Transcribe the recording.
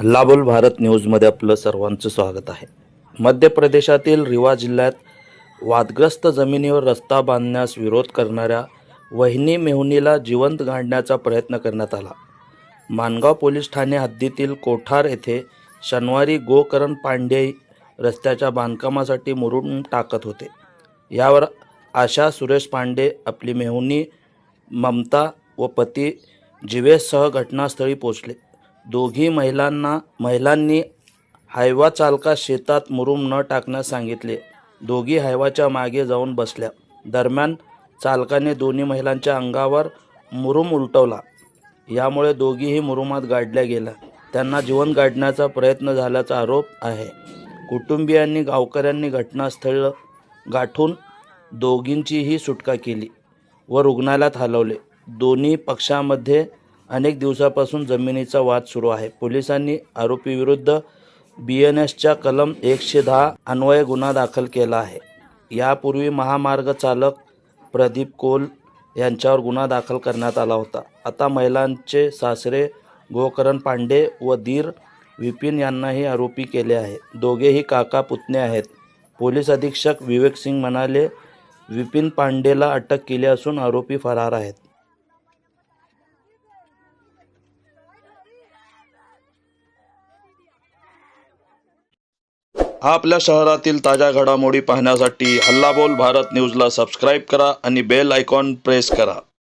हल्लाबोल भारत न्यूजमध्ये आपलं सर्वांचं स्वागत आहे। मध्य प्रदेशातील रीवा जिल्ह्यात वादग्रस्त जमिनीवर रस्ता बांधण्यास विरोध करणाऱ्या वहिनी मेहुणीला जिवंत गाडण्याचा प्रयत्न करण्यात आला। मानगाव पोलीस ठाणे हद्दीतील कोठार येथे शनिवारी गोकरण पांडे रस्त्याच्या बांधकामासाठी मुरुम टाकत होते। यावर आशा सुरेश पांडे, आपली मेहुणी ममता व पती जीवेशसह घटनास्थळी पोहोचले। दोघी महिलांनी हायवा चालकास शेतात मुरुम न टाकण्यास सांगितले। दोघी हायवाच्या मागे जाऊन बसल्या। दरम्यान चालकाने दोन्ही महिलांच्या अंगावर मुरुम उलटवला। यामुळे दोघीही मुरुमात गाडल्या गेल्या। त्यांना जिवंत गाडण्याचा प्रयत्न झाल्याचा आरोप आहे। कुटुंबियांनी गावकऱ्यांनी घटनास्थळ गाठून दोघींचीही सुटका केली व रुग्णालयात हलवले। दोन्ही पक्षांमध्ये अनेक दिवसांपासून जमिनीचा वाद सुरू आहे। पोलिसांनी आरोपीविरुद्ध BNSच्या कलम 110 अन्वये गुन्हा दाखल केला आहे। यापूर्वी महामार्ग चालक प्रदीप कोल यांच्यावर गुन्हा दाखल करण्यात आला होता। आता महिलांचे सासरे गोकरण पांडे व दीर विपिन यांनाही आरोपी केले आहे। दोघेही काका पुतणे आहेत। पोलीस अधीक्षक विवेक सिंग म्हणाले, विपिन पांडेला अटक केली असून आरोपी फरार आहेत। आपल्या शहरातील ताज्या घडामोडी पाहण्यासाठी हल्लाबोल भारत न्यूजला सबस्क्राईब करा आणि बेल आयकॉन प्रेस करा।